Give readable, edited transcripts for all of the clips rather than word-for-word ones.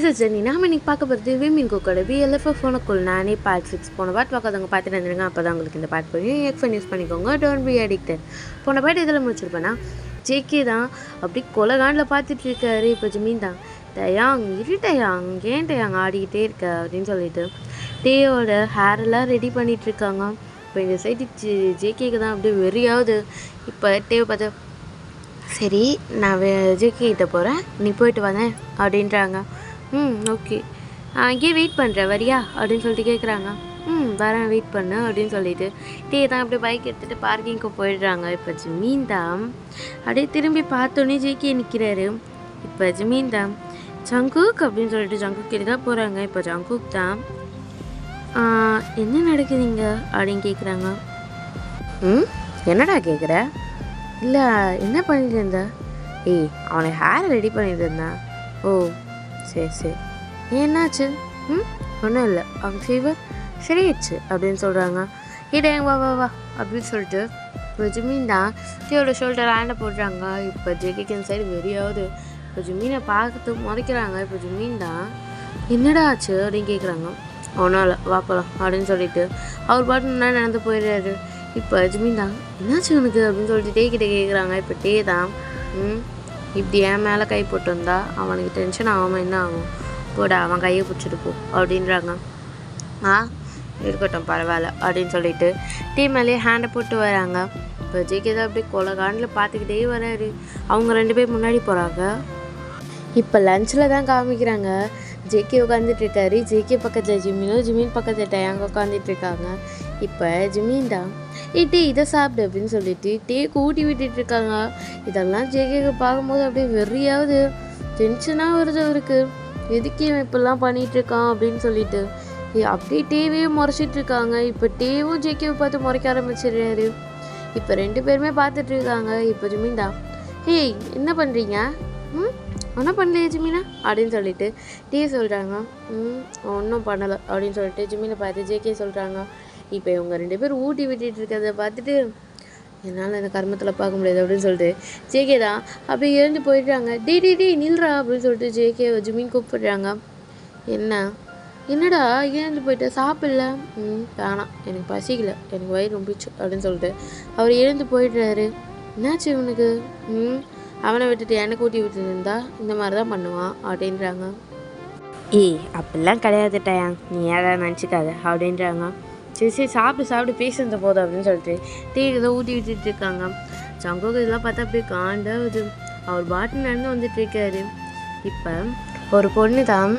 Is Jenny. நாம இன்னைக்கு பார்க்க போகிறது விமின் குக்கோட பிஎல்எஃப்எஃப் ஃபோனுக்குள் நானே பார்ட் 6 போன பாட்டு பார்க்காதவங்க பார்த்துட்டு வந்துடுங்க. அப்போ தான் உங்களுக்கு இந்த பாட்டு போய் ஹெட்ஃபோன் யூஸ் பண்ணிக்கோங்க. Don't be addicted. போன பாட்டு இதில் முடிச்சிருப்பேன்னா ஜேகே தான் அப்படி கொலகாண்டில் பார்த்துட்டு இருக்காரு. இப்போ ஜிமின் தான் டயாங் இரு டயாங் ஏன் டயாங் ஆடிக்கிட்டே இருக்க அப்படின்னு சொல்லிட்டு டேயோட ஹேரெல்லாம் ரெடி பண்ணிகிட்டு இருக்காங்க. இப்போ இந்த சைடு ஜேகேக்கு தான் அப்படியே வெறியாவது. இப்போ டேவை பார்த்து சரி நான் ஜேகே கிட்ட போகிறேன், நீ போயிட்டு வரேன் அப்படின்றாங்க. ஓகே அங்கேயே வெயிட் பண்ணுறேன் வரியா அப்படின்னு சொல்லிட்டு கேட்குறாங்க. வரேன் வெயிட் பண்ணு அப்படின்னு சொல்லிட்டு டே தான் அப்படியே பைக் எடுத்துகிட்டு பார்க்கிங்க்கு போயிடுறாங்க. இப்போ ஜிமீன் தான் அப்படியே திரும்பி பார்த்தோன்னே ஜேகே நிற்கிறாரு. இப்போ ஜிமீன் தான் ஜங்குக் அப்படின்னு சொல்லிட்டு ஜங்குக் கிட்ட தான் போகிறாங்க. இப்போ ஜங்குக் தான் என்ன நடக்குதுங்க அப்படின்னு கேட்குறாங்க. என்னடா கேட்குற? இல்லை என்ன பண்ணிட்டு இருந்த? ஏய் அவனை ஹேர் ரெடி பண்ணிட்டு இருந்தான். ஓ சரி சரி என்னாச்சு? ஒன்றும் இல்லை, அவன் ஃபீவர் சரியாச்சு அப்படின்னு சொல்கிறாங்க. டேங் வா வா வா அப்படின்னு சொல்லிட்டு இப்போ ஜிமீன் தான் டேயோட ஷோல்டர் ஹேண்டை போடுறாங்க. இப்போ ஜேகேக்கு சைடு வெறியாவது. இப்போ ஜிமீனை பார்த்து முறைக்கிறாங்க. இப்போ ஜிமீன் தான் என்னடா ஆச்சு அப்படின்னு கேட்குறாங்க. ஒன்றும் இல்லை வா போகலாம் அப்படின்னு சொல்லிட்டு அவர் பாட்டு முன்னாடி நடந்து போயிடுறாரு. இப்போ ஜிமீன் தான் என்னாச்சு உனக்கு அப்படின்னு சொல்லிட்டு டே கிட்டே கேட்குறாங்க. இப்போ டே தான் இப்படி என் மேலே கை போட்டு வந்தா அவனுக்கு டென்ஷன் ஆகாமல் என்ன ஆகும், போட அவன் கையை பிடிச்சிட்டு போ அப்படின்றாங்க. இருக்கட்டும் பரவாயில்ல அப்படின்னு சொல்லிட்டு டே மேலேயே ஹேண்டை போட்டு வராங்க. இப்போ ஜேகே தான் அப்படியே கொலகாண்டில் பார்த்துக்கிட்டே வராரு. அவங்க 2 பேர் முன்னாடி போகிறாங்க. இப்போ லஞ்சில் தான் காமிக்கிறாங்க. ஜேகே உட்காந்துட்ருக்காரு. ஜேகே பக்கத்தில் ஜிமினும் ஜிமின் பக்கத்தில் டயாங்க உட்காந்துட்ருக்காங்க. இப்போ ஜிமின் தான் டே இதை சாப்பிடு அப்படின்னு சொல்லிட்டு டேக்கு ஊட்டி விட்டுட்டு இருக்காங்க. இதெல்லாம் ஜேகேக்கு பார்க்கும்போது அப்படியே வெறியாவது டென்ஷனாக வருது அவருக்கு. எதுக்கு இவன் இப்படிலாம் பண்ணிகிட்ருக்கான் அப்படின்னு சொல்லிட்டு அப்படியே டேவையே முறைச்சிட்டு இருக்காங்க. இப்போ டேவும் ஜேகேவை பார்த்து முறைக்க ஆரம்பிச்சிடுறாரு. இப்போ 2 பேருமே பார்த்துட்ருக்காங்க. இப்போ ஜிமின் தான் ஹேய் என்ன பண்ணுறீங்க? ஒன்றும் பண்ணலையே ஜிமினா அப்படின்னு சொல்லிட்டு டே சொல்கிறாங்க. ஒன்றும் பண்ணலை அப்படின்னு சொல்லிட்டு ஜிமினை பார்த்து ஜேகே சொல்கிறாங்க. இப்போ இவங்க 2 பேர் ஊட்டி விட்டுட்டு இருக்கிறத பார்த்துட்டு என்னால் இந்த கர்மத்தில் பார்க்க முடியாது அப்படின்னு சொல்லிட்டு ஜேகே தான் அப்படியே எழுந்து போயிடுறாங்க. டே நில்றா அப்படின்னு சொல்லிட்டு ஜேகே ஜிமின் கூப்பிடுறாங்க. என்னடா எழுந்து போயிட்டு சாப்பிடல? வேணாம் எனக்கு பசிக்கல, எனக்கு வயிறு ரொம்பிச்சு அப்படின்னு சொல்லிட்டு அவர் எழுந்து போயிடுறாரு. என்னாச்சு இவனுக்கு? அவனை விட்டுட்டு எனக்கு ஊட்டி விட்டுட்டு இருந்தா இந்த மாதிரி தான் பண்ணுவான் அப்படின்றாங்க. ஏய் அப்படிலாம் கிடையாது டயாங், நீ யாராவது நினச்சிக்காத அப்படின்றாங்க. சரி சாப்பிட்டு பேசுறது போதும் அப்படின்னு சொல்லிட்டு டேக்கு தான் ஊட்டி விட்டுட்டு இருக்காங்க. ஜங்குக் இதெல்லாம் பார்த்தா அப்படியே காண்டாகுது. அவர் பாட்டு நடந்து வந்துட்டு இருக்காரு. இப்போ ஒரு பொண்ணு தான்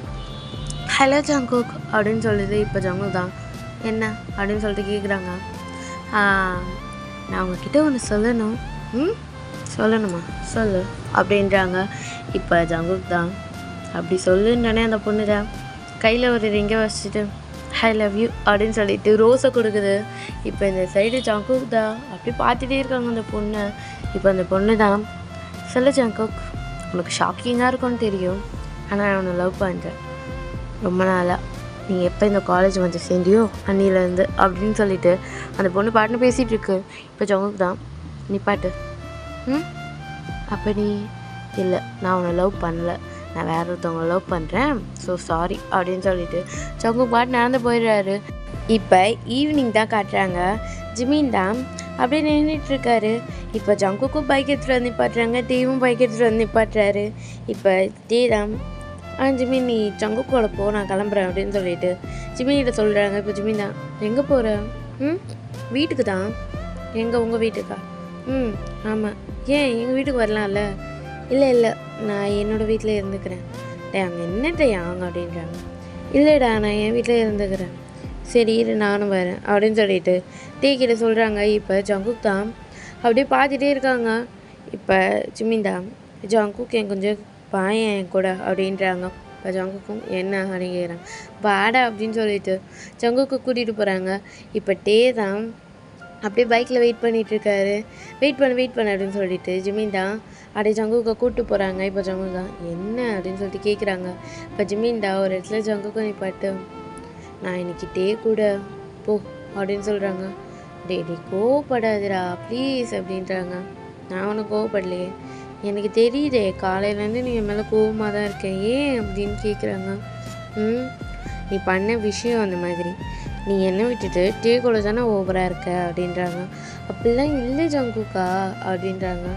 ஹலோ ஜங்குக் அப்படின்னு சொல்லுது. இப்போ ஜங்குக் தான் என்ன அப்படின்னு சொல்லிட்டு கேட்குறாங்க. நான் உங்ககிட்ட ஒன்று சொல்லணும். சொல்லணுமா? சொல்லு அப்படின்றாங்க. இப்போ ஜங்குக் தான் அப்படி சொல்லுன்னே அந்த பொண்ணு தான் கையில் ஒரு ரிங்கை வச்சுட்டு ஐ லவ் யூ அப்படின்னு சொல்லிட்டு ரோஸை கொடுக்குது. இப்போ இந்த சைடு ஜங்குக் தான் அப்படி பார்த்துட்டே இருக்காங்க அந்த பொண்ணை. இப்போ அந்த பொண்ணு தான் சொல்லு ஜங்குக், உனக்கு ஷாக்கிங்காக இருக்கும்னு தெரியும், ஆனால் நான் உன்னை லவ் பண்ணுறேன் ரொம்ப நாளாக. நீ எப்போ இந்த காலேஜ் வந்து சேர்ந்தியோ அன்னிலேருந்து அப்படின்னு சொல்லிட்டு அந்த பொண்ணு பாட்டுன்னு பேசிகிட்டு இருக்கு. இப்போ ஜங்குக் தான் நீ பாட்டு அப்போ நீ இல்லை நான் உன்னை லவ் பண்ணல, நான் வேற ஒருத்தவங்க லவ் பண்ணுறேன், ஸோ சாரி அப்படின்னு சொல்லிட்டு ஜங்குக் பாட்டு நடந்து போயிடுறாரு. இப்போ ஈவினிங் தான் காட்டுறாங்க. ஜிமின் தான் அப்படியே நின்றுட்டுருக்காரு. இப்போ ஜங்குக்கும் பைக் எடுத்துகிட்டு வந்து நிப்பாட்டுறாங்க. டேவும் பைக் எடுத்துகிட்டு வந்து நிப்பாட்டுறாரு. இப்போ டே தான் ஜிமின் நீ ஜங்குக்கோட போ, நான் கிளம்புறேன் அப்படின்னு சொல்லிட்டு ஜிமின்கிட்ட சொல்கிறாங்க. இப்போ ஜிமின் தான் எங்கே போகிற? வீட்டுக்கு தான். எங்கே உங்கள் வீட்டுக்கா? ஆமாம். ஏன் எங்கள் வீட்டுக்கு வரலாம்ல? இல்லை நான் என்னோடய வீட்டில் இருந்துக்கிறேன். அங்கே என்னட்டையாங்க அப்படின்றாங்க. இல்லைடா நான் என் வீட்டில் இருந்துக்கிறேன். சரி இரு நானும் வரேன் அப்படின்னு சொல்லிட்டு டே கிட்ட சொல்கிறாங்க. இப்போ ஜங்குக் தான் அப்படியே பார்த்துட்டே இருக்காங்க. இப்போ ஜிமின் தான் ஜங்குக் என் கொஞ்சம் பாயன் என் கூட அப்படின்றாங்க. இப்போ ஜங்குக்கும் என்ன அப்படின்னு கேட்குறாங்க. பாடா அப்படின்னு சொல்லிட்டு ஜங்குக்கு கூட்டிகிட்டு போகிறாங்க. இப்போ டே தான் அப்படியே பைக்கில் வெயிட் பண்ணிகிட்ருக்காரு. வெயிட் பண்ண அப்படின்னு சொல்லிட்டு ஜிமின் தான் அப்படியே ஜங்குக்கை கூப்பிட்டு போகிறாங்க. இப்போ ஜங்குக் தான் என்ன அப்படின்னு சொல்லிட்டு கேட்குறாங்க. இப்போ ஜிமின் தான் ஒரு இடத்துல ஜங்குக்கும் நிப்பாட்டு நான் இன்னைக்கு டே கூட போ அப்படின்னு சொல்கிறாங்க. டே கோவப்படாதுடா ப்ளீஸ் அப்படின்றாங்க. நான் ஒன்றும் கோவப்படலையே, எனக்கு தெரியுதே காலையிலேருந்து நீ என் மேலே கோவமாக தான் இருக்க ஏன் அப்படின்னு கேட்குறாங்க. நீ பண்ண விஷயம் அந்த மாதிரி, நீ என்னை விட்டுட்டு டே கூட தானே ஓவராக இருக்க அப்படின்றாங்க. அப்படிலாம் இல்லை ஜங்குக்கா அப்படின்றாங்க.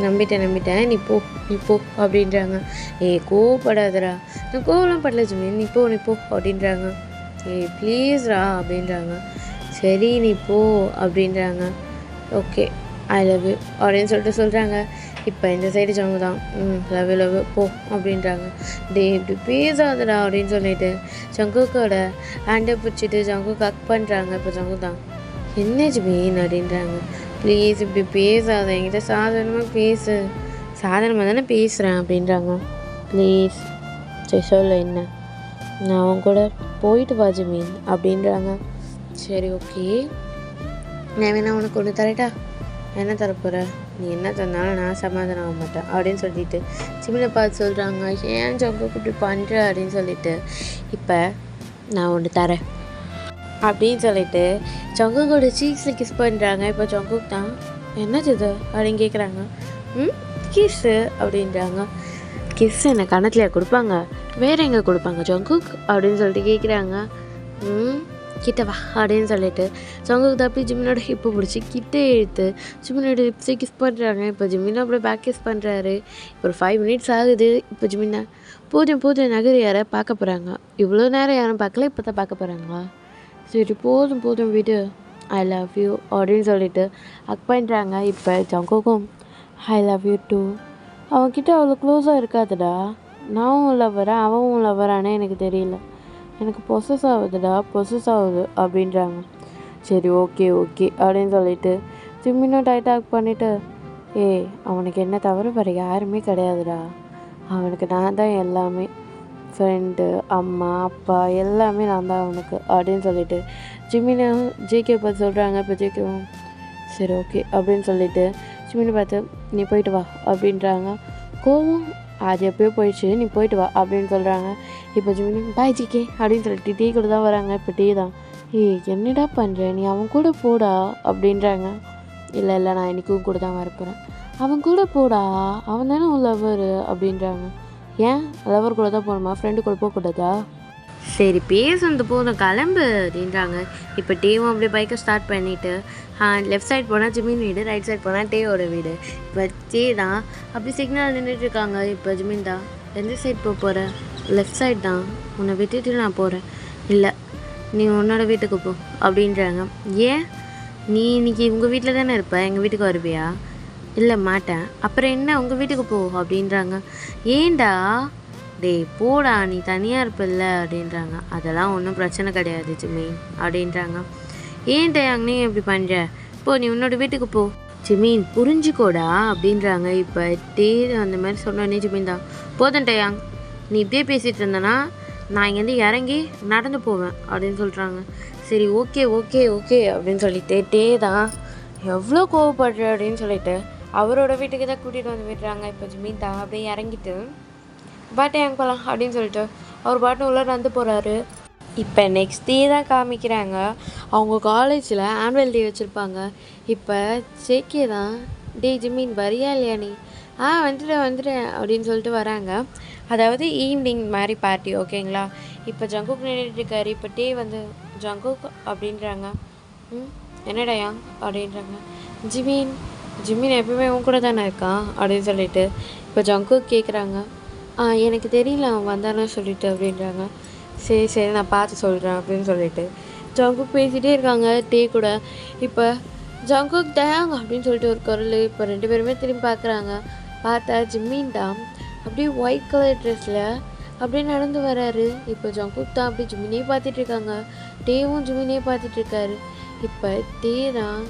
நம்பிட்டேன் நீ போ அப்படின்றாங்க. கோவப்படாதடா. நான் கோவலாம் படல ஜிமின், நீ போ அப்படின்றாங்க. ப்ளீஸ்ரா அப்படின்றாங்க. சரி நீ போ அப்படின்றாங்க. ஓகே ஐ லவ் யூ அப்படின்னு சொல்கிறாங்க. இப்போ இந்த சைடு ஜங்கு தான் லவ் போ அப்படின்றாங்க. இப்படி பேசாதடா அப்படின்னு சொல்லிட்டு ஜங்குக்கோட ஹேண்டை பிடிச்சிட்டு ஜங்கு கக் பண்ணுறாங்க. இப்போ ஜங்கு தான் என்ன ஜிமின் அப்படின்றாங்க. ப்ளீஸ் இப்படி பேசாத, என்கிட்ட சாதாரணமாக தானே பேசுகிறேன் அப்படின்றாங்க. ப்ளீஸ் சரி சொல்ல என்ன, நான் அவன் கூட போயிட்டு வா ஜிமின் அப்படின்றாங்க. சரி ஓகே, நான் வேணா உனக்கு ஒன்று தரட்டா? என்ன தரப்போகிற? நீ என்ன தந்தாலும் நான் சமாதானம் ஆக மாட்டேன் அப்படின்னு சொல்லிட்டு ஜிமினை பார்த்து சொல்கிறாங்க. ஏன் ஜங்குக்கு இப்படி பண்ணுற அப்படின்னு சொல்லிட்டு, இப்போ நான் ஒன்று தரேன் அப்படின்னு சொல்லிட்டு ஜங்குக்கோட சீக்ஸில் கிஸ் பண்ணுறாங்க. இப்போ ஜங்குக் தான் என்னது இது அப்படின்னு கேட்குறாங்க. கிஸ்ஸு அப்படின்றாங்க. கிஸ் என்ன கணத்தில் கொடுப்பாங்க, வேறு எங்கே கொடுப்பாங்க ஜங்குக் அப்படின்னு சொல்லிட்டு கேட்குறாங்க. கிட்ட வா அப்படின்னு சொல்லிட்டு ஜங்குக் தப்பி ஜிமினோட ஹிப்பை பிடிச்சி கிட்டே இழுத்து ஜிமினோட ஹிப்ஸை கிஸ் பண்ணுறாங்க. இப்போ ஜிமினா அப்படியே பேக் கிஸ் பண்ணுறாரு. ஒரு 5 minutes ஆகுது. இப்போ ஜிமினா போதும் நகர் யாரை பார்க்க போகிறாங்க, இவ்வளோ நேரம் யாரும் பார்க்கல, இப்போ தான் பார்க்க போகிறாங்களா? சரி போதும் விடு, ஐ லவ் யூ அப்படின்னு சொல்லிட்டு ஹக் பண்ணுறாங்க. இப்போ ஜங்குக்கும் ஐ லவ் யூ டூ. அவன்கிட்ட அவ்வளோ க்ளோஸாக இருக்காதுடா, நானும் லவ்வரேன் அவன் லவ்வரானே எனக்கு தெரியல, எனக்கு பொசஸ் ஆகுது அப்படின்றாங்க. சரி ஓகே அப்படின்னு சொல்லிட்டு ஜிம்மினும் டைட்டாக ஹக் பண்ணிவிட்டு அவனுக்கு என்ன தவிர வேறு யாருமே கிடையாதுடா, அவனுக்கு நான் தான் எல்லாமே, ஃப்ரெண்டு அம்மா அப்பா எல்லாமே நான் தான் அவனுக்கு அப்படின்னு சொல்லிட்டு ஜிம்மினை ஜேகே பார்த்து சொல்கிறாங்க. இப்போ ஜேகேவும் சரி ஓகே அப்படின்னு சொல்லிட்டு ஜிம்மினை பார்த்து நீ போயிட்டு வா அப்படின்றாங்க. கோவம் அது எப்போயோ போயிடுச்சு, நீ போயிட்டு வா அப்படின்னு சொல்கிறாங்க. இப்போ ஜிமினி பாய் ஜிகே அப்படின்னு சொல்லிட்டு டீ கூட தான் வராங்க. இப்போ டீ தான் என்னடா பண்ணுற, நீ அவன் கூட போடா அப்படின்றாங்க. இல்லை நான் இன்றைக்கும் கூட தான் வரப்போகிறேன். அவன் கூட போடா, அவன் தானே உன் லவ்வர் அப்படின்றாங்க. ஏன் லவ்வர் கூட தான் போகணுமா, ஃப்ரெண்டு கூட போகக்கூடாதா? சரி பேசுனது போதும் கிளம்பு அப்படின்றாங்க. இப்போ டேவும் அப்படியே பைக்கை ஸ்டார்ட் பண்ணிவிட்டு லெஃப்ட் சைட் போனால் ஜிமின் வீடு, ரைட் சைட் போனால் டேவோட வீடு. இப்போ டே தான் அப்படி சிக்னல் நின்றுட்டுருக்காங்க. இப்போ ஜிமின் தான் எந்த சைட் போகிற? லெஃப்ட் சைட் தான், உன்னை விட்டுட்டு நான் போகிறேன். இல்லை நீ உன்னோட வீட்டுக்கு போ அப்படின்றாங்க. ஏன் நீ இன்னைக்கு உங்கள் வீட்டில் தானே இருப்ப, எங்கள் வீட்டுக்கு வருவியா? இல்லை மாட்டேன். அப்புறம் என்ன உங்கள் வீட்டுக்கு போ அப்படின்றாங்க. ஏண்டா போடா நீ தனியாக இருப்பில்ல அப்படின்றாங்க. அதெல்லாம் ஒன்றும் பிரச்சனை கிடையாது ஜிமின் அப்படின்றாங்க. ஏன் டேயாங் நீ எப்படி பண்ணுற, நீ உன்னோட வீட்டுக்கு போ ஜிமின் புரிஞ்சுக்கோடா அப்படின்றாங்க. இப்போ டே அந்த மாதிரி சொன்னோடனே ஜிமின் தான் போதும் டேயாங், நீ இப்படியே பேசிகிட்டு இருந்தேன்னா நான் இங்கேருந்து இறங்கி நடந்து போவேன் அப்படின்னு சொல்கிறாங்க. சரி ஓகே அப்படின்னு சொல்லிட்டு டே தான் எவ்வளோ கோவப்படுற அப்படின்னு சொல்லிட்டு அவரோட வீட்டுக்கு தான் கூட்டிகிட்டு வந்து விடுறாங்க. இப்போ ஜிமின் தான் அப்படியே இறங்கிட்டு பாட்டே அங்கே போகலாம் அப்படின்னு சொல்லிட்டு அவர் பாட்டு உள்ளே நடந்து போகிறாரு. இப்போ நெக்ஸ்ட் டே தான் காமிக்கிறாங்க. அவங்க காலேஜில் ஆனுவல் டே வச்சுருப்பாங்க. இப்போ ஜேகே தான் ஜிமின் வரியா இல்லையா நீ? வந்துட்டேன் அப்படின்னு சொல்லிட்டு வராங்க. அதாவது ஈவினிங் மாதிரி பார்ட்டி ஓகேங்களா. இப்போ ஜங்குக் நின்றுட்டுருக்காரு. இப்போ டே வந்து ஜங்குக் அப்படின்றாங்க. என்னடையா அப்படின்றாங்க. ஜிமின் எப்பவுமே உன் கூட தானே இருக்கான் அப்படின்னு சொல்லிட்டு இப்போ ஜங்குக் கேட்குறாங்க. எனக்கு தெரியல அவன் வந்தானு சொல்லிட்டு அப்படின்றாங்க. சரி நான் பார்த்து சொல்கிறேன் அப்படின்னு சொல்லிட்டு ஜங்குக் பேசிகிட்டே இருக்காங்க டே கூட. இப்போ ஜங்குக் டேங் அப்படின்னு சொல்லிட்டு ஒரு குரல். இப்போ 2 பேருமே திரும்பி பார்க்குறாங்க. பார்த்தா ஜிமின் தான் அப்படியே ஒயிட் கலர் ட்ரெஸ்ஸில் அப்படியே நடந்து வராரு. இப்போ ஜங்குக் தான் அப்படியே ஜிமினே பார்த்துட்ருக்காங்க. டேவும் ஜிமினே பார்த்துட்ருக்காரு. இப்போ டே தான்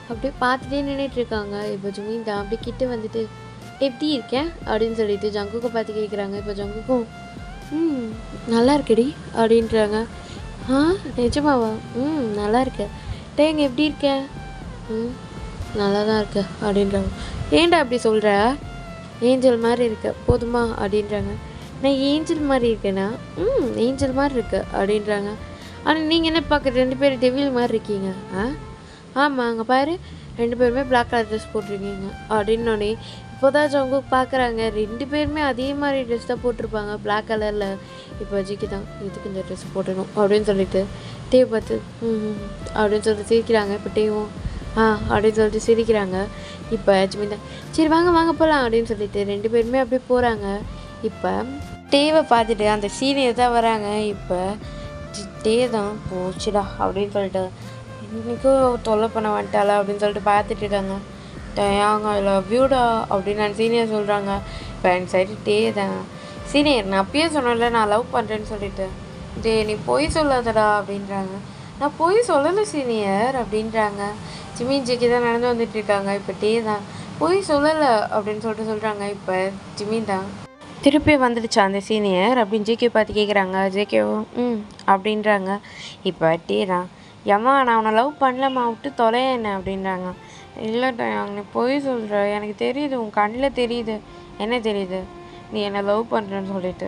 அப்படியே பார்த்துட்டே நின்றுட்டுருக்காங்க. இப்போ ஜிமின் தான் அப்படியே கிட்டே வந்துட்டு எப்படி இருக்கேன் அப்படின்னு சொல்லிட்டு ஜங்குக்கை பார்த்து கேட்குறாங்க. இப்போ ஜங்குக்கும் நல்லா இருக்கடி அப்படின்றாங்க. நிஜமாவா? நல்லா இருக்க. டேங்க எப்படி இருக்க? நல்லா தான் இருக்க அப்படின்றாங்க. ஏன்டா அப்படி சொல்கிற? ஏஞ்சல் மாதிரி இருக்க போதுமா அப்படின்றாங்க. நான் ஏஞ்சல் மாதிரி இருக்கேனா? ஏஞ்சல் மாதிரி இருக்க அப்படின்றாங்க. ஆனால் நீங்கள் என்ன பார்க்குற 2 பேரும் டெவில் மாதிரி இருக்கீங்க. ஆமாம் அங்கே பாரு 2 பேருமே பிளாக் கலர் ட்ரெஸ் போட்டிருக்கீங்க அப்படின்னோடனே இப்போ தான் ஜங்குக் பார்க்குறாங்க 2 பேருமே அதே மாதிரி ட்ரெஸ் தான் போட்டிருப்பாங்க பிளாக் கலரில். இப்போ ஜிக்கி தான் எதுக்கு இந்த ட்ரெஸ் போட்டணும் அப்படின்னு சொல்லிட்டு டேவை பார்த்து அப்படின்னு சொல்லிட்டு சிரிக்கிறாங்க. இப்போ டேவும் அப்படின்னு சொல்லிட்டு சிரிக்கிறாங்க. இப்போ ஜிமின் தான் சரி வாங்க வாங்க போகலாம் அப்படின்னு சொல்லிட்டு 2 பேருமே அப்படியே போகிறாங்க. இப்போ டேவை பார்த்துட்டு அந்த சீனியர் தான் வராங்க. இப்போ டே தான் போச்சுடா அப்படின்னு சொல்லிட்டு இன்றைக்கும் தொல்லை பண்ண வந்துட்டாளா அப்படின்னு சொல்லிட்டு பார்த்துட்டு இருக்காங்க. டயாங்க ஐ லவ் யூடா அப்படின்னு நான் சீனியர் சொல்கிறாங்க. இப்போ என் சைடு டே தான் சீனியர் நான் அப்பயே சொன்னேன்ல நான் லவ் பண்ணுறேன்னு சொல்லிட்டு டே நீ பொய் சொல்லாதடா அப்படின்றாங்க. நான் பொய் சொல்லலை சீனியர் அப்படின்றாங்க. ஜிமின் ஜிக்கி தான் நடந்து வந்துட்டு இருக்காங்க. இப்போ டே தான் பொய் சொல்லலை அப்படின்னு சொல்லிட்டு சொல்கிறாங்க. இப்போ ஜிமின் தான் திருப்பி வந்துடுச்சா அந்த சீனியர் அப்படின்னு ஜேகே பார்த்து கேட்குறாங்க. ஜேகேவும் அப்படின்றாங்க. இப்போ டே தான் ஏம்மா நான் அவனை லவ் பண்ணலம்மா விட்டு தொலைய என்ன அப்படின்றாங்க. இல்லைட்டா நீ பொய் சொல்கிற எனக்கு தெரியுது உன் கண்ணில் தெரியுது. என்ன தெரியுது? நீ என்னை லவ் பண்ணுறேன்னு சொல்லிட்டு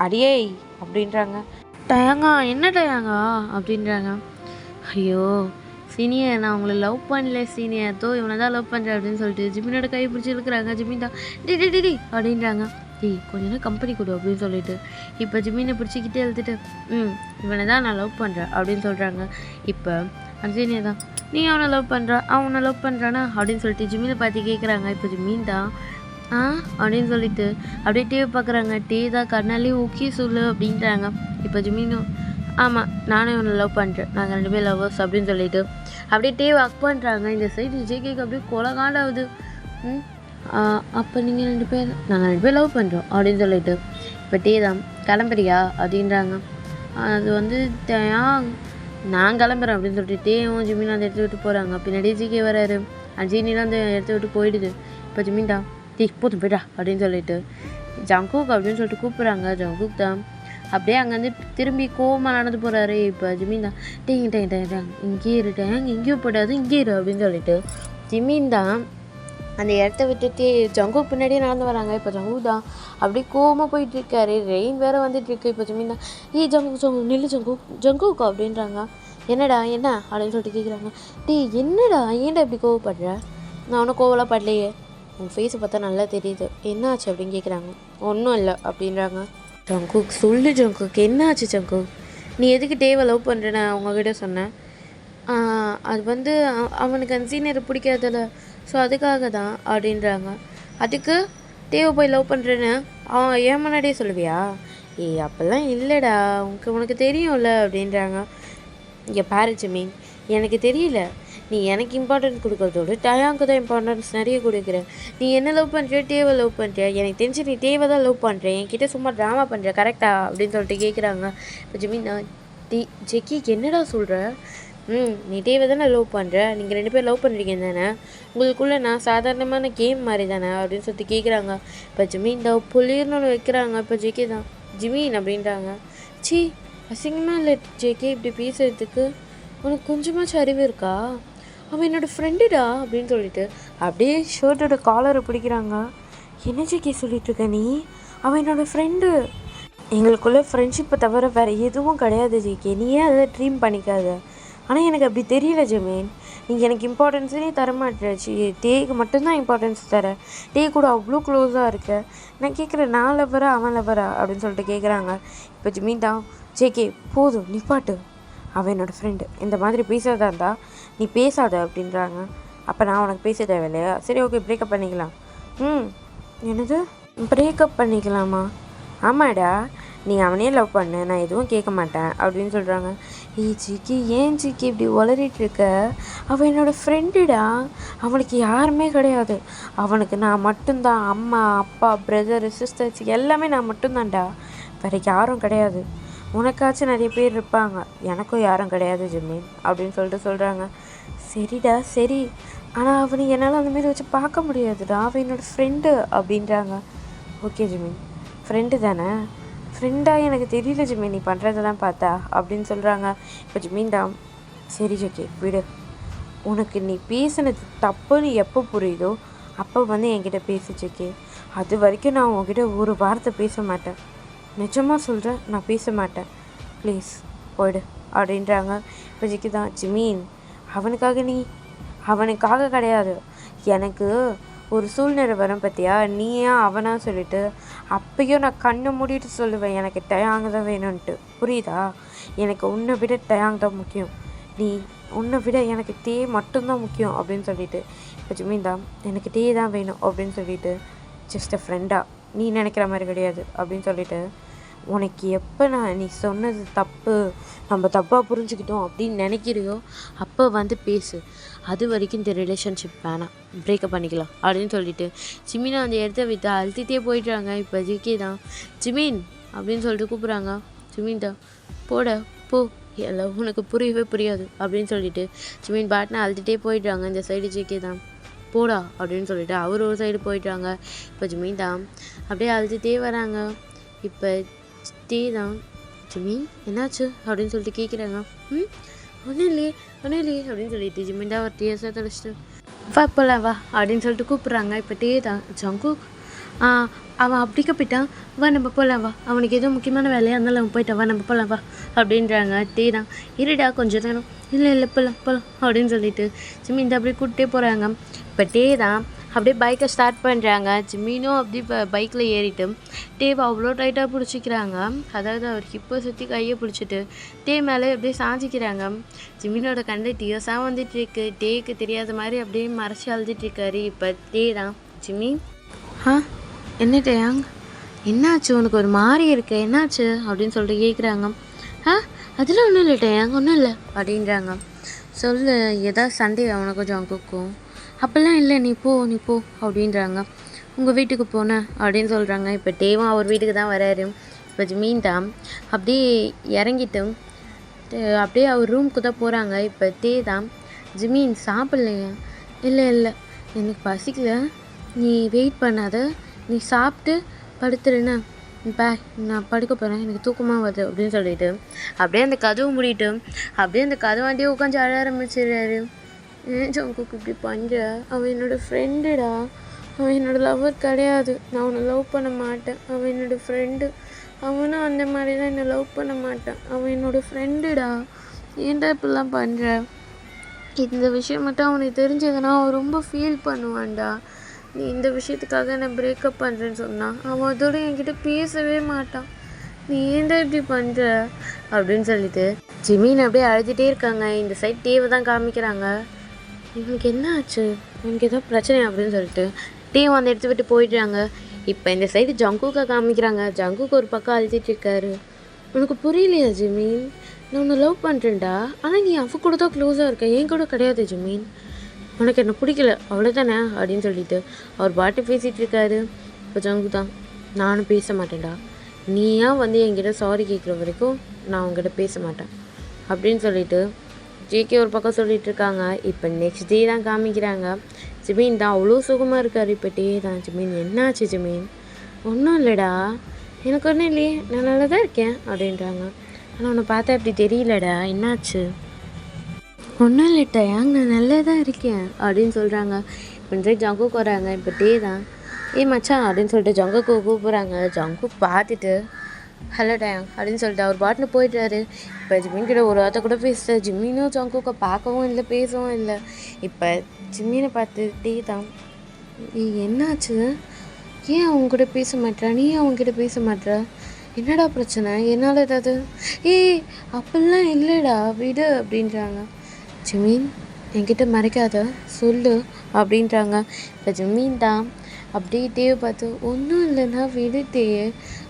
அடியே அப்படின்றாங்க. டயாங்கா என்ன டயாங்கா அப்படின்றாங்க. ஐயோ சீனியர் நான் உங்களை லவ் பண்ணல சீனியர் தோ இவனை தான் லவ் பண்ணுறேன் அப்படின்னு சொல்லிட்டு ஜிமினோட கை பிடிச்சி இருக்கிறாங்க. ஜிமின் தான் டி அப்படின்றாங்க. கொஞ்ச நேரம் கம்பெனி கொடு அப்படின்னு சொல்லிட்டு இப்போ ஜிமினை பிடிச்சிக்கிட்டே எழுத்துட்டு இவனை தான் நான் லவ் பண்ணுறேன் அப்படின்னு சொல்கிறாங்க. இப்போ அந்த சீனியர் தான் நீ அவனை லவ் பண்ணுற அவனை லவ் பண்ணுறானா அப்படின்னு சொல்லிட்டு ஜிமினை பார்த்து கேட்குறாங்க. இப்போ ஜிமின் தான் அப்படின்னு சொல்லிட்டு அப்படியே டிவி பார்க்குறாங்க. டிவி தான் கண்ணாலே ஓகே சொல்லு அப்படின்றாங்க. இப்போ ஜிமினும் ஆமாம் நானும் இவனை லவ் பண்ணுறேன் நாங்கள் 2 பேர் லவ்வர்ஸ் அப்படின்னு சொல்லிட்டு அப்படியே டிவி ஒர்க் பண்ணுறாங்க. இந்த சைடு ஜேகேக்கு அப்படியே கொலகாண்டாகுது. அப்போ நீங்கள் 2 பேர் நாங்கள் 2 பேர் லவ் பண்ணுறோம் அப்படின்னு சொல்லிட்டு இப்போ டே தான் கிளம்புறியா அப்படின்றாங்க. அது வந்து நான் கிளம்புறேன் அப்படின்னு சொல்லிட்டு டேவும் ஜிமினும் அந்த இடத்த விட்டு போகிறாங்க. பின்னாடி ஜிகே வராரு. ஜீனிலாம் அந்த இடத்த விட்டு போயிடுது. இப்போ ஜிமின் தான் போதும் போய்டா அப்படின்னு சொல்லிட்டு ஜங்குக் அப்படின்னு சொல்லிட்டு கூப்பிட்றாங்க. ஜங்குக் தான் அப்படியே அங்கேருந்து திரும்பி கோவமாக நடந்து போகிறாரு. இப்போ ஜிமின் தான் டேங் இங்கே இருட்டேன் எங்கேயோ போடாது இங்கே இரு அப்படின்னு சொல்லிட்டு ஜிமின் தான் அந்த இடத்த விட்டுட்டு ஜங்குக் பின்னாடியே நடந்து வராங்க. இப்போ ஜங்குக் தான் அப்படியே கோவமாக போயிட்டுருக்காரு. ரெயின் வேறு வந்துட்டுருக்கு. இப்போ ஜிமின் தான் ஜங்குக் நில்லு ஜங்குக் அப்படின்றாங்க. என்னடா என்ன அப்படின்னு சொல்லிட்டு கேட்குறாங்க. என்னடா ஏன்டா இப்படி கோவப்படுற? நான் ஒன்றும் கோவலாம் படலையே உங்கள் ஃபேஸை பார்த்தா நல்லா தெரியுது என்ன ஆச்சு அப்படின்னு கேட்குறாங்க. ஒன்றும் இல்லை அப்படின்றாங்க. ஜங்குக் சொல்லு ஜங்குக் என்ன ஆச்சு ஜங்குக் நீ எதுக்கு டேவை லவ் பண்ணுறேன்னு அவங்கக்கிட்ட சொன்னேன். அது வந்து அவனுக்கு அந்த சீனியரை பிடிக்காதில்ல ஸோ அதுக்காக தான் அப்படின்றாங்க. அதுக்கு டேவை போய் லவ் பண்ணுறேன்னு அவன் ஏன் முன்னாடியே சொல்லுவியா? அப்போல்லாம் இல்லைடா உனக்கு தெரியும்ல அப்படின்றாங்க. இங்கே பாரு ஜிமின் எனக்கு தெரியல நீ எனக்கு இம்பார்ட்டன்ஸ் கொடுக்குறதோடு டயாங்க்கு தான் இம்பார்ட்டன்ஸ் நிறைய கொடுக்குறேன். நீ என்ன லவ் பண்ணுறியோ டேவை லவ் பண்ணுறியா? எனக்கு தெரிஞ்சு நீ டேவை தான் லவ் பண்ணுறேன் என்கிட்ட சும்மா ட்ராமா பண்ணுற கரெக்டா அப்படின்னு சொல்லிட்டு கேட்குறாங்க. இப்போ ஜிமின் ஜெக்கிக்கு என்னடா சொல்கிற? நீ டேவை தானே லவ் பண்ணுற நீங்கள் 2 பேர் லவ் பண்ணுறீங்க தானே உங்களுக்குள்ளே நான் சாதாரணமான கேம் மாதிரி தானே அப்படின்னு சொல்லிட்டு கேட்குறாங்க. இப்போ ஜிமின் தான் புளிர்னு வைக்கிறாங்க. இப்போ ஜெக்கி தான் ஜிமின் அப்படின்றாங்க. அசிங்கமாக இல்லை ஜேகே இப்படி பேசுறதுக்கு உனக்கு கொஞ்சமாச்சும் அறிவு இருக்கா? அவன் என்னோடய ஃப்ரெண்டுடா அப்படின்னு சொல்லிட்டு அப்படியே ஷர்ட்டோட காலரை பிடிக்கிறாங்க. என்ன ஜேகே சொல்லிட்டுருக்க நீ? அவன் என்னோடய ஃப்ரெண்டு. எங்களுக்குள்ளே ஃப்ரெண்ட்ஷிப்பை தவிர வேறு எதுவும் கிடையாது ஜேகே. நீ ஏன் அதை ட்ரீம் பண்ணிக்காத. ஆனால் எனக்கு அப்படி தெரியல ஜமீன் நீங்கள் எனக்கு இம்பார்ட்டன்ஸே தரமாட்டாச்சு. டேக்கு மட்டும்தான் இம்பார்ட்டன்ஸ் தர. டே கூட அவ்வளோ க்ளோஸாக இருக்க. நான் கேட்குறேன் நான் லவரா அவன் லவரா அப்படின்னு சொல்லிட்டு கேட்குறாங்க. இப்போ ஜமீன் தான் ஜேகே போதும் நிப்பாட்டு அவன் என்னோடய ஃப்ரெண்டு இந்த மாதிரி பேசுறதா இருந்தால் நீ பேசாத அப்படின்றாங்க. அப்போ நான் உனக்கு பேச தேவையில்லையா? சரி ஓகே பிரேக்கப் பண்ணிக்கலாம். என்னது பிரேக்கப் பண்ணிக்கலாமா? ஆமாடா நீ அவனே லவ் பண்ணு நான் எதுவும் கேட்க மாட்டேன் அப்படின்னு சொல்கிறாங்க. ஜிக்கி ஏன் ஜிக்கி இப்படி உளறிட்டு இருக்க? அவன் என்னோடய ஃப்ரெண்டுடா. அவனுக்கு யாருமே கிடையாது. அவனுக்கு நான் மட்டும்தான். அம்மா அப்பா பிரதரு சிஸ்டர்ஸ் எல்லாமே நான் மட்டும்தான்டா. வேறு யாரும் கிடையாது. உனக்காச்சும் நிறைய பேர் இருப்பாங்க எனக்கும் யாரும் கிடையாது ஜிமின் அப்படின்னு சொல்லிட்டு சொல்கிறாங்க. சரிடா சரி ஆனால் அவனை என்னால் அந்தமாரி வச்சு பார்க்க முடியாதுடா. அவன் என்னோடய ஃப்ரெண்டு அப்படின்றாங்க. ஓகே ஜிமின் ஃப்ரெண்டு தானே? ஃப்ரெண்டாக எனக்கு தெரியல ஜிமின் நீ பண்ணுறதெல்லாம் பார்த்தா அப்படின்னு சொல்கிறாங்க. இப்போ ஜிமின் தான் சரி ஜோகே விடு. உனக்கு நீ பேசினது தப்புன்னு எப்போ புரியுதோ அப்போ வந்து என்கிட்ட பேசு ஜோகே. அது வரைக்கும் நான் உன்கிட்ட ஒரு வார்த்தை பேச மாட்டேன். நிஜமாக சொல்கிறேன் நான் பேச மாட்டேன். ப்ளீஸ் போய்டு அப்படின்றாங்க. இப்போ ஜிக்கி தான் ஜிமின் அவனுக்காக நீ அவனுக்காக கிடையாது, எனக்கு ஒரு சூழ்நிலை வரும் பார்த்தியா, நீ ஏன் அவனா சொல்லிட்டு அப்பயும் நான் கண்ணை மூடிட்டு சொல்லுவேன் எனக்கு டயாங் தான் வேணும்ன்ட்டு. புரியுதா? எனக்கு உன்னை விட டயாங் தான் முக்கியம், உன்னை விட எனக்கு டே மட்டும்தான் முக்கியம் அப்படின்னு சொல்லிட்டு இப்போ ஜிமின் தான் எனக்கு டே தான் வேணும் அப்படின்னு சொல்லிட்டு ஜஸ்ட் அ ஃப்ரெண்டாக, நீ நினைக்கிற மாதிரி கிடையாது அப்படின்னு சொல்லிட்டு உனக்கு எப்போ நீ சொன்னது தப்பு, நம்ம தப்பாக புரிஞ்சுக்கிட்டோம் அப்படின்னு நினைக்கிறியோ அப்போ வந்து பேசு, அது வரைக்கும் இந்த ரிலேஷன்ஷிப் வேணாம், பிரேக்கப் பண்ணிக்கலாம் அப்படின்னு சொல்லிட்டு ஜிமினை அந்த இடத்த விட்டு அழுத்திட்டே போயிட்டாங்க. இப்போ ஜிகே தான் ஜிமின் அப்படின்னு சொல்லிட்டு கூப்பிட்றாங்க. ஜிமின் தான் போட போ, எல்லாம் உனக்கு புரியவே புரியாது அப்படின்னு சொல்லிட்டு ஜிமின் பாட்னா அழுத்திட்டே போயிட்டாங்க. இந்த சைடு ஜிகே தான் போடா அப்படின்னு சொல்லிட்டு அவர் ஒரு சைடு போயிட்டாங்க. இப்போ ஜிமின் தான் அப்படியே அழுத்திட்டே வராங்க. இப்போ டே தான் ஜிமின் என்னாச்சு அப்படின்னு சொல்லிட்டு கேட்குறாங்க. ஒன்றும் இல்லையே அப்படின்னு சொல்லிட்டு ஜிமின் தான் ஒரு டீயர்ஸாக தெளிச்சிட்டு வா போகலாம் வா அப்படின்னு சொல்லிட்டு கூப்பிட்றாங்க. இப்போ டே தான் ஜங்குக் அவன் அப்படிக்க போயிட்டான், வா நம்ம போகலாம் வா, அவனுக்கு எதுவும் முக்கியமான வேலையாக இருந்தாலும் அவன் போயிட்டான், வா நம்ம போகலாம் வா அப்படின்றாங்க. டே தான் இருடா கொஞ்சம் நேரம், இல்லை போகலாம் அப்படின்னு சொல்லிட்டு ஜிமின் தான் அப்படியே கூப்பிட்டே போகிறாங்க. இப்போ டே தான் அப்படியே பைக்கை ஸ்டார்ட் பண்ணுறாங்க. ஜிமினும் அப்படி இப்போ பைக்கில் ஏறிட்டு டேவை அவ்வளோ டைட்டாக பிடிச்சிக்கிறாங்க. அதாவது அவர் ஹிப்பை சுற்றி கையை பிடிச்சிட்டு டே மேலே அப்படியே சாஞ்சிக்கிறாங்க. ஜிமினோட கண்ணில் டீயர்ஸாக வந்துட்டுருக்கு. டேக்கு தெரியாத மாதிரி அப்படியே மறைச்சி அழுதுட்டுருக்காரு. இப்போ டே தான் ஜிமின் என்ன டேயாங் என்னாச்சு, உனக்கு ஒரு மாதிரி இருக்கு, என்னாச்சு அப்படின்னு சொல்லிட்டு கேட்குறாங்க. அதெல்லாம் ஒன்றும் இல்லை டேயாங், ஒன்றும் இல்லை அப்படின்றாங்க. சொல்லு, ஏதாவது சண்டே அவனுக்கும் ஜங்குக்கும்? அப்போல்லாம் இல்லை, நீ போ அப்படின்றாங்க. உங்கள் வீட்டுக்கு போனேன் அப்படின்னு சொல்கிறாங்க. இப்போ டேவும் அவர் வீட்டுக்கு தான் வராரு. இப்போ ஜிமின் தான் அப்படியே இறங்கிட்டு அப்படியே அவர் ரூமுக்கு தான் போகிறாங்க. இப்போ டே தான் ஜிமின் சாப்பிட்லையா? இல்லை எனக்கு பசிக்கல, நீ வெயிட் பண்ணாத, நீ சாப்பிட்டு படுத்துருண்ணா, பாய் நான் படுக்க போகிறேன், எனக்கு தூக்கமாக வருது அப்படின்னு சொல்லிட்டு அப்படியே அந்த கதவு மூடிட்டு அப்படியே அந்த கதவாண்டியே உட்காந்து அழ ஆரம்பிச்சிடுறாரு. ஏன் ஜங்குக்கு இப்படி பண்ணுற? அவன் என்னோடய ஃப்ரெண்டுடா, அவன் என்னோடய லவ்வர் கிடையாது, நான் அவனை லவ் பண்ண மாட்டேன், அவன் என்னோடய ஃப்ரெண்டு, அவனும் அந்த மாதிரி தான் என்னை லவ் பண்ண மாட்டான், அவன் என்னோடய ஃப்ரெண்டுடா, ஏன்டா இப்படிலாம் பண்ணுற? இந்த விஷயம் மட்டும் அவனுக்கு தெரிஞ்சதுன்னா அவன் ரொம்ப ஃபீல் பண்ணுவான்டா. நீ இந்த விஷயத்துக்காக நான் பிரேக்கப் பண்ணுறேன்னு சொன்னான், அவன் அதோட என்கிட்ட பேசவே மாட்டான், நீ ஏன்டா இப்படி பண்ணுற அப்படின்னு சொல்லிட்டு ஜிமின் அப்படியே அழுதுகிட்டே இருக்காங்க. இந்த சைட் டேவை தான் காமிக்கிறாங்க. இவனுக்கு என்ன ஆச்சு, இவனுக்கு ஏதோ பிரச்சனை அப்படின்னு சொல்லிட்டு டேவை அந்த எடுத்து விட்டு போயிடுறாங்க. இப்போ இந்த சைடு ஜங்குக்கை காமிக்கிறாங்க. ஜங்குக்கு ஒரு பக்கம் அழுத்திட்டு இருக்காரு. உனக்கு புரியலையா ஜிமின், நான் உன்னை லவ் பண்ணுறேன்டா, ஆனால் நீ அவ கூட தான் க்ளோஸாக இருக்க, என் கூட கிடையாது ஜிமின், உனக்கு என்ன பிடிக்கல அவ்வளோதானே அப்படின்னு சொல்லிட்டு அவர் பாட்டு பேசிகிட்டு இருக்காரு. இப்போ ஜங்கு தான் நானும் பேச மாட்டேன்டா, நீயா வந்து என்கிட்ட சாரி கேட்குற வரைக்கும் நான் உங்ககிட்ட பேச மாட்டேன் அப்படின்னு சொல்லிட்டு ஜேகே ஒரு பக்கம் சொல்லிட்டு இருக்காங்க. இப்போ நெக்ஸ்ட் டே தான் காமிக்கிறாங்க. ஜிமின் தான் அவ்வளோ சுகமாக இருக்கார். இப்போ டே தான் ஜிமின் என்னாச்சு ஜிமின்? ஒன்றும் இல்லைடா, எனக்கு ஒன்றும் இல்லையே, நான் நல்லா தான் இருக்கேன் அப்படின்றாங்க. ஆனால் உன்னை பார்த்தா அப்படி தெரியலடா, என்னாச்சு? ஒன்றும் இல்லை டயாங், நான் நல்லா தான் இருக்கேன் அப்படின்னு சொல்கிறாங்க. இப்போ ஜங்குக்கு வராங்க. இப்போ டே தான் மச்சான் அப்படின்னு சொல்லிட்டு ஜங்குக்கு கூப்பிட்றாங்க. ஜங்கு பார்த்துட்டு ஹலோ டயாங் அப்படின்னு சொல்லிட்டு அவர் பாட்டுன்னு போயிட்டாரு. இப்போ ஜிமின் கிட்ட ஒரு வார்த்தை கூட பேச ஜிமினும் ஜங்குக்கை பார்க்கவும் இல்லை பேசவும் இல்லை. இப்போ ஜிமினை பார்த்து டே தான் என்னாச்சு, ஏன் அவங்க கூட பேச மாட்டேறா, நீ அவங்ககிட்ட பேச மாட்டேற, என்னடா பிரச்சனை, என்னால் ஏதாவது? அப்படிலாம் இல்லைடா விடு அப்படின்றாங்க. ஜிமின் என்கிட்ட மறைக்காத சொல்லு அப்படின்றாங்க. இப்போ ஜிமின் தான் அப்படியே டேவை பார்த்து ஒன்றும் இல்லைன்னா விடுட்டே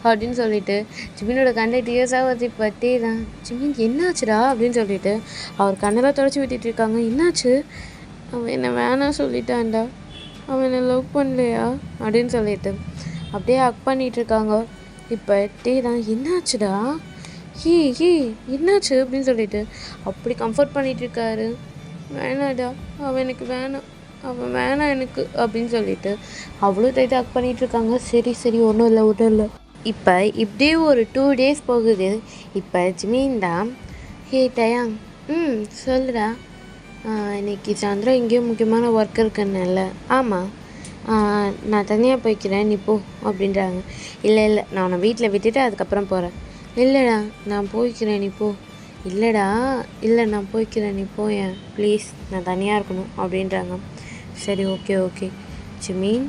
அப்படின்னு சொல்லிட்டு ஜிமினோட கண்ணை டீயர்ஸாக வந்து இப்போ டே தான் ஜிமின் என்னாச்சுடா அப்படின்னு சொல்லிட்டு அவர் கண்ணெல்லாம் தொடச்சி விட்டுட்டு இருக்காங்க. என்னாச்சு? அவன் என்னை வேணாம் சொல்லிட்டான்டா, அவன் என்னை லவ் பண்ணலையா அப்படின்னு சொல்லிட்டு அப்படியே ஹக் பண்ணிகிட்ருக்காங்க. இப்போ டே தான் என்னாச்சுடா, என்னாச்சு அப்படின்னு சொல்லிட்டு அப்படி கம்ஃபர்ட் பண்ணிகிட்ருக்காரு. வேணாடா, அவன் எனக்கு வேணாம், அவன் வேணாம் எனக்கு அப்படின்னு சொல்லிட்டு அவ்வளோ டைட்டாக ஹக் பண்ணிகிட்ருக்காங்க. சரி ஒன்றும் இல்லை. இப்போ இப்படியே ஒரு 2 days போகுது. இப்போ ஜிமின் தான் டயாங் சொல்லுடா, இன்னைக்கு சாயந்தரம் எங்கேயோ முக்கியமான ஒர்க் இருக்குன்னால. ஆமாம், நான் தனியாக போய்க்கிறேன் நீ போ அப்படின்றாங்க. இல்லை நான் உன்னை வீட்டில் விட்டுட்டு அதுக்கப்புறம் போகிறேன். இல்லைடா நான் போய்க்கிறேன் நீ போ, இல்லைடா, இல்லை நான் போய்க்கிறேன், நீ போயேன் ப்ளீஸ், நான் தனியாக இருக்கணும் அப்படின்றாங்க. சரி ஓகே ஓகே ஜிமீன்,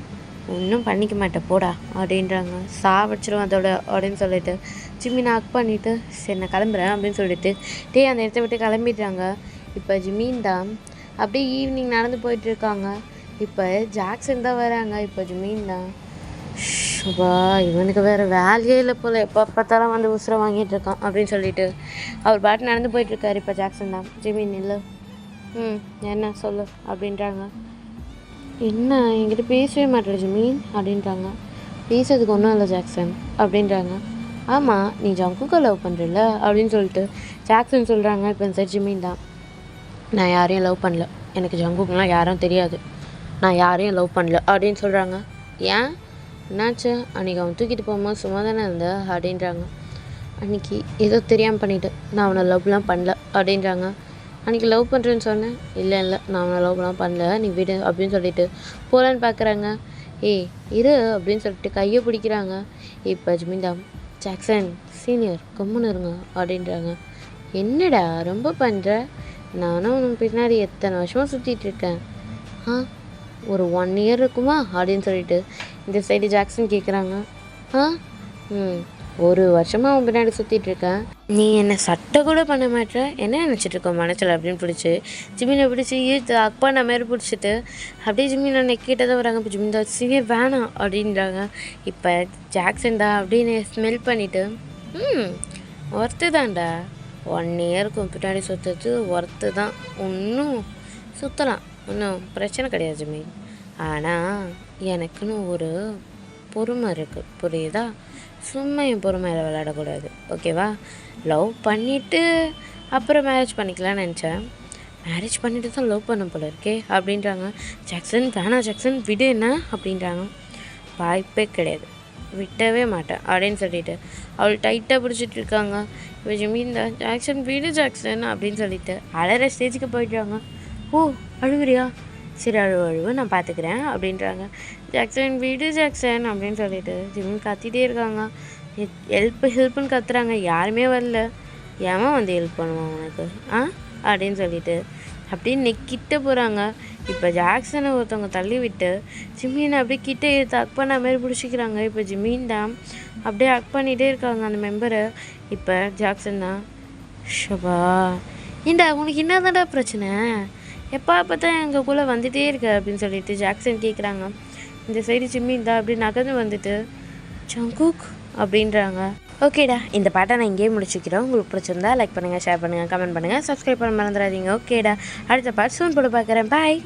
ஒன்றும் பண்ணிக்க மாட்டேன் போடா அப்படின்றாங்க. சாவடிச்சிடும் அதோட அப்படின்னு சொல்லிட்டு ஜிமீனை ஹக் பண்ணிவிட்டு சரி நான் கிளம்புறேன் அப்படின்னு சொல்லிட்டு அந்த இடத்த விட்டு கிளம்பிடுறாங்க. இப்போ ஜிமீன் தான் அப்படியே ஈவினிங் நடந்து போயிட்டுருக்காங்க. இப்போ ஜாக்சன் தான் வராங்க. இப்போ ஜிமீன் தான் ஷுபா இவனுக்கு வேறு வேலையே இல்லை போல், எப்போ பார்த்தாலும் வந்து உசுரை வாங்கிட்டு இருக்கான் அப்படின்னு சொல்லிட்டு அவர் பாட்டு நடந்து போயிட்டுருக்காரு. இப்போ ஜாக்சன் தான் ஜிமீன் இல்லை என்ன சொல்லு அப்படின்றாங்க. என்ன என்கிட்ட பேசவே மாட்டேற ஜிமீன் அப்படின்றாங்க. பேசுறதுக்கு ஒன்றும் இல்லை ஜாக்சன் அப்படின்றாங்க. ஆமாம் நீ ஜங்குக்கை லவ் பண்ணுறல அப்படின்னு சொல்லிட்டு ஜாக்சன் சொல்கிறாங்க. இப்போ சார் ஜிமீன் தான் நான் யாரையும் லவ் பண்ணல, எனக்கு ஜங்குக்கெலாம் யாரும் தெரியாது, நான் யாரையும் லவ் பண்ணல அப்படின்னு சொல்கிறாங்க. ஏன் என்னாச்சு, அன்றைக்கி அவன் தூக்கிட்டு போகும்போது சும்மா தானே இருந்த அப்படின்றாங்க. அன்றைக்கி ஏதோ தெரியாமல் பண்ணிவிட்டு நான் அவனை லவ்லாம் பண்ணல அப்படின்றாங்க. அன்றைக்கி லவ் பண்ணுறேன்னு சொன்னேன், இல்லை நான் அவனை லவ்லாம் பண்ணல, நீ விடு அப்படின்னு சொல்லிட்டு போகலான்னு பார்க்குறாங்க. ஏய் இரு அப்படின்னு சொல்லிட்டு கையை பிடிக்கிறாங்க. இப்போ ஜிமின்டா ஜாக்சன் சீனியர் கம்முன்னு இருங்க அப்படின்றாங்க. என்னடா ரொம்ப பண்ணுற, நானும் உனக்கு பின்னாடி எத்தனை வருஷமாக சுற்றிட்டுருக்கேன், ஒரு 1 இயர் இருக்குமா அப்படின்னு சொல்லிட்டு இந்த சைடு ஜாக்சன் கேட்குறாங்க. ஒரு வருஷமாக அவன் பின்னாடி சுற்றிட்டுருக்கேன், நீ என்னை சட்டை கூட பண்ண மாட்டேற, என்ன நினச்சிட்ருக்கோம் மனசில் அப்படின்னு பிடிச்சி ஜிமினை பிடிச்சி இழுத்து அக் பண்ண மாதிரி பிடிச்சிட்டு அப்படியே ஜிமினை நெக்கிட்ட தான் வராங்க. இப்போ ஜிமின் தான் சீனியர் வேணாம் அப்படின்றாங்க. இப்போ ஜாக்சன் தான் அப்படின்னு ஸ்மெல் பண்ணிவிட்டு ஒர்த்து தான்டா, 1 இயருக்கு பின்னாடி சுற்றுறது ஒர்த்து தான், ஒன்றும் சுற்றலாம், ஒன்றும் பிரச்சனை கிடையாது ஜிமீன். ஆனால் எனக்குன்னு ஒரு பொறுமை இருக்குது புரியுதா, சும்மா என் பொறுமையில் விளையாடக்கூடாது ஓகேவா. லவ் பண்ணிவிட்டு அப்புறம் மேரேஜ் பண்ணிக்கலான்னு நினச்சேன், மேரேஜ் பண்ணிவிட்டு தான் லவ் பண்ண போல இருக்கே அப்படின்றாங்க. ஜாக்சன் வேணாம் ஜாக்சன் விடு என்ன அப்படின்றாங்க. வாய்ப்பே கிடையாது, விட்டவே மாட்டேன் அப்படின்னு சொல்லிட்டு அவள் டைட்டாக பிடிச்சிட்டு இருக்காங்க. இப்போ ஜிமீன் தான் ஜாக்சன் விடு ஜாக்சன் அப்படின்னு சொல்லிட்டு அழகிற ஸ்டேஜுக்கு போயிட்டாங்க. ஓ அழுகுறியா, சரி அழுவு நான் பார்த்துக்கிறேன் அப்படின்றாங்க. ஜாக்சன் விடு ஜாக்சன் அப்படின்னு சொல்லிட்டு ஜிமின் கத்திகிட்டே இருக்காங்க. ஹெல்ப்புன்னு கத்துறாங்க, யாருமே வரல, ஏமா வந்து ஹெல்ப் பண்ணுவான் உனக்கு அப்படின்னு சொல்லிட்டு அப்படியே நெக்கிட்ட போகிறாங்க. இப்போ ஜாக்சனை ஒருத்தவங்க தள்ளி விட்டு ஜிமீனை அப்படியே கிட்டே எடுத்து அக் பண்ண மாதிரி பிடிச்சிக்கிறாங்க. இப்போ ஜிமீன் தான் அப்படியே அக் பண்ணிகிட்டே இருக்காங்க அந்த மெம்பரை. இப்போ ஜாக்சன் தான் ஷபா ஏண்டா உனக்கு என்ன தான்டா பிரச்சனை, எப்போ பார்த்தா எங்களுக்குள்ளே வந்துகிட்டே இருக்க அப்படின்னு சொல்லிட்டு ஜாக்சன் கேட்குறாங்க. இந்த சைடு ஜிமீன் தான் அப்படி நகர்ந்து வந்துட்டு ஜங்குக் அப்படின்றாங்க. ஓகேடா, இந்த பாட்டை நான் இங்கேயே முடிச்சுக்கிறேன். உங்களுக்கு பிடிச்சிருந்தா லைக் பண்ணுங்கள், ஷேர் பண்ணுங்கள், கமெண்ட் பண்ணுங்கள், சப்ஸ்கிரைப் பண்ண மறந்துடாதீங்க. ஓகேடா, அடுத்த பாட்டு சூன் போட்டு பார்க்குறேன். பாய்.